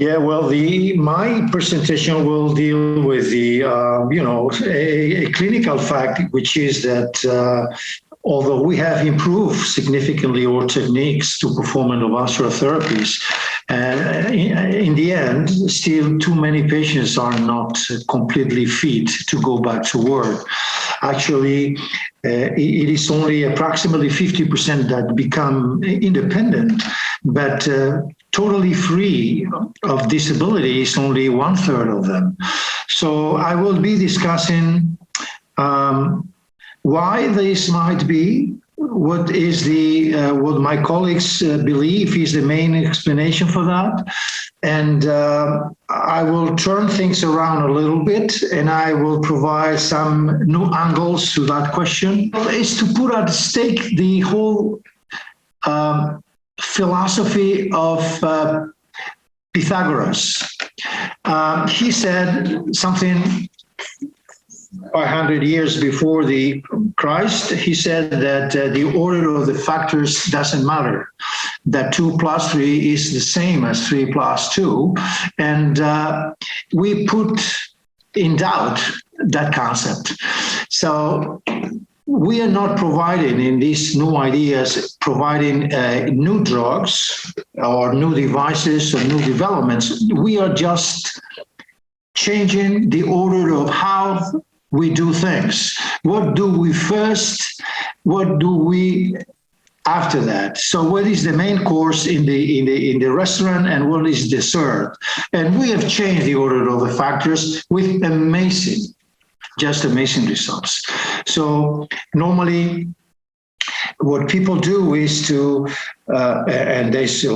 Yeah, well, my presentation will deal with the, a clinical fact, which is that although we have improved significantly our techniques to perform endovascular therapies, in the end, still too many patients are not completely fit to go back to work. Actually, it is only approximately 50% that become independent, but totally free of disability is only 1/3 of them. So I will be discussing why this might be, what is what my colleagues believe is the main explanation for that, and I will turn things around a little bit, and I will provide some new angles to that question. It's to put at stake the whole philosophy of Pythagoras. He said something 500 years before the Christ. He said that the order of the factors doesn't matter, that 2 + 3 is the same as 3 + 2. And we put in doubt that concept. So we are not providing in these new ideas, providing new drugs or new devices or new developments. We are just changing the order of how we do things. What do we first? What do we after that? So what is the main course in the restaurant, and what is dessert? And we have changed the order of the factors with amazing results. So normally what people do is to, and there's a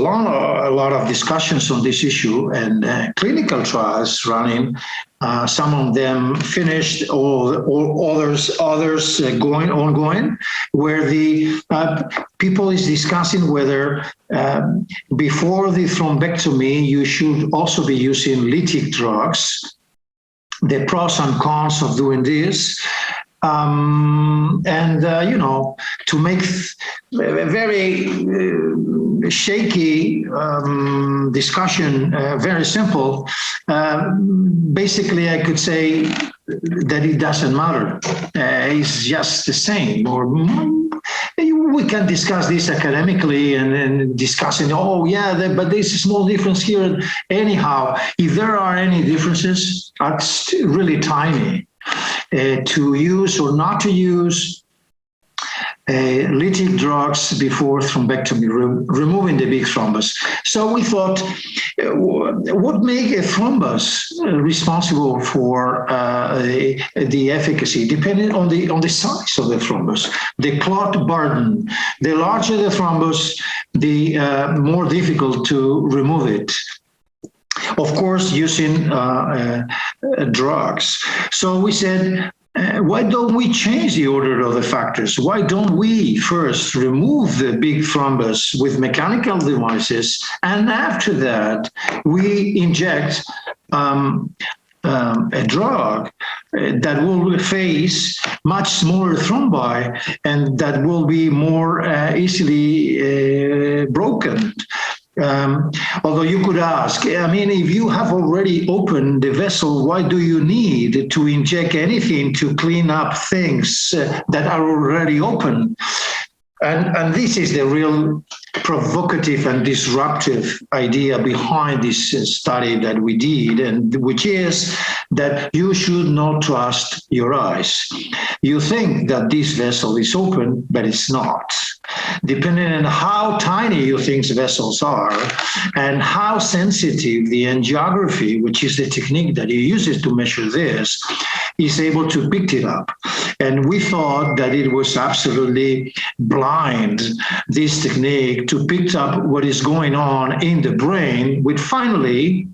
lot of discussions on this issue, and clinical trials running, some of them finished, or others ongoing, where the people is discussing whether before the thrombectomy you should also be using lytic drugs, the pros and cons of doing this. To make a very shaky discussion very simple, basically I could say that it doesn't matter. It's just the same. Or we can discuss this academically and discussing, but there's a small difference here. Anyhow, if there are any differences, it's really tiny. To use or not to use lytic drugs before thrombectomy, removing the big thrombus. So we thought, what make a thrombus responsible for the efficacy, depending on the size of the thrombus, the clot burden. The larger the thrombus, the more difficult to remove it. Of course, using drugs. So we said, why don't we change the order of the factors? Why don't we first remove the big thrombus with mechanical devices, and after that we inject a drug that will face much smaller thrombi and that will be more easily broken. Although you could ask, if you have already opened the vessel, why do you need to inject anything to clean up things that are already open? And this is the real provocative and disruptive idea behind this study that we did, and which is that you should not trust your eyes. You think that this vessel is open, but it's not. Depending on how tiny you think vessels are and how sensitive the angiography, which is the technique that he uses to measure this, is able to pick it up. And we thought that it was absolutely blind, this technique, to pick up what is going on in the brain, which finally,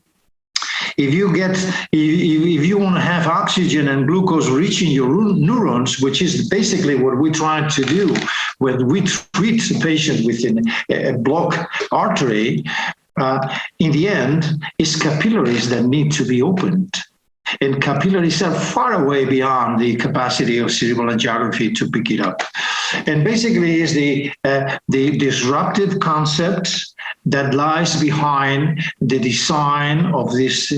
if you want to have oxygen and glucose reaching your neurons, which is basically what we try to do when we treat a patient with a blocked artery, in the end, it's capillaries that need to be opened. And capillaries are far away beyond the capacity of cerebral angiography to pick it up. And basically is the disruptive concept that lies behind the design of this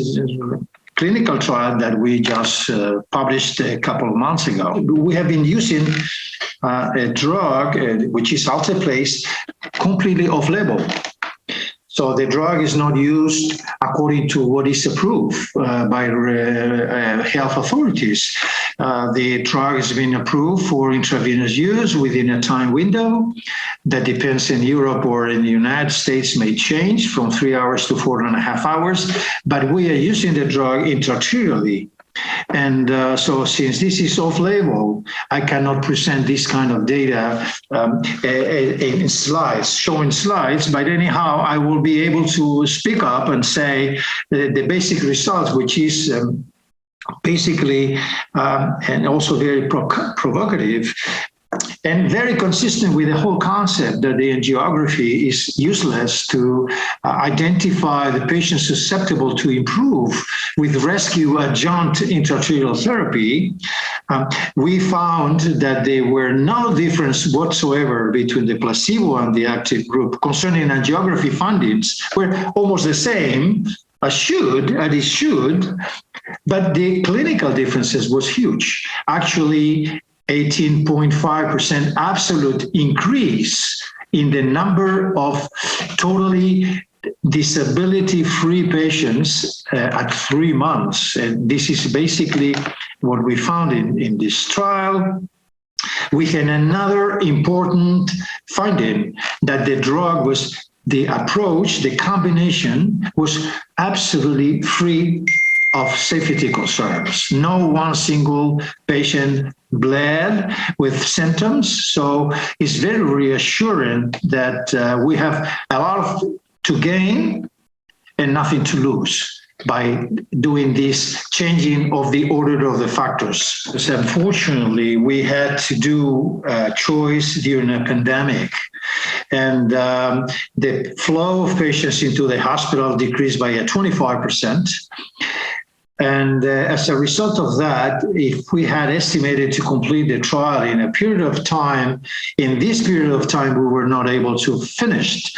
clinical trial that we just published a couple of months ago. We have been using a drug, which is Alteplase, completely off-label. So the drug is not used according to what is approved by health authorities. The drug has been approved for intravenous use within a time window that depends in Europe or in the United States may change from 3 hours to 4.5 hours, but we are using the drug intra-arterially. And so since this is off-label, I cannot present this kind of data in slides, showing slides, but anyhow, I will be able to speak up and say the basic results, which is basically, and also very provocative, and very consistent with the whole concept that the angiography is useless to identify the patient susceptible to improve with rescue adjunct intra-arterial therapy. We found that there were no difference whatsoever between the placebo and the active group concerning angiography findings were almost the same as it should, but the clinical differences was huge. Actually, 18.5% absolute increase in the number of totally disability-free patients at 3 months. And this is basically what we found in this trial. We had another important finding that the drug was, the approach, the combination was absolutely free of safety concerns. No one single patient bled with symptoms. So it's very reassuring that we have a lot to gain and nothing to lose by doing this changing of the order of the factors. Because unfortunately, we had to do a choice during a pandemic, and the flow of patients into the hospital decreased by 25%. And as a result of that, if we had estimated to complete the trial in a period of time, in this period of time, we were not able to finish.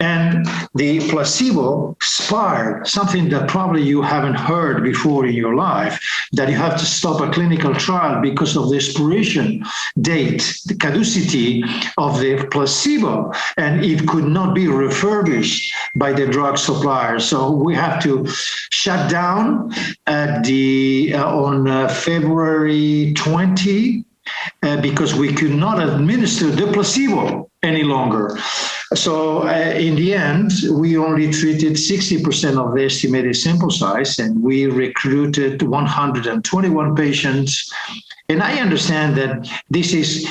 And the placebo expired, something that probably you haven't heard before in your life, that you have to stop a clinical trial because of the expiration date, the caducity of the placebo, and it could not be refurbished by the drug supplier. So we have to shut down at on February 20 because we could not administer the placebo any longer. So in the end, we only treated 60% of the estimated sample size, and we recruited 121 patients. And I understand that this is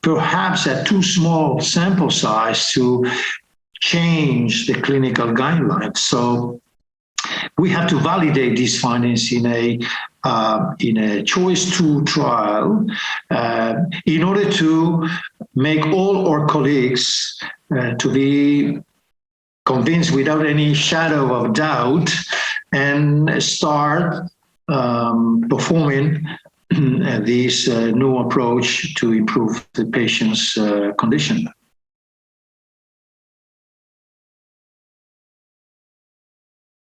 perhaps a too small sample size to change the clinical guidelines. So we have to validate these findings in a choice 2 trial in order to make all our colleagues to be convinced without any shadow of doubt and start performing this new approach to improve the patient's condition.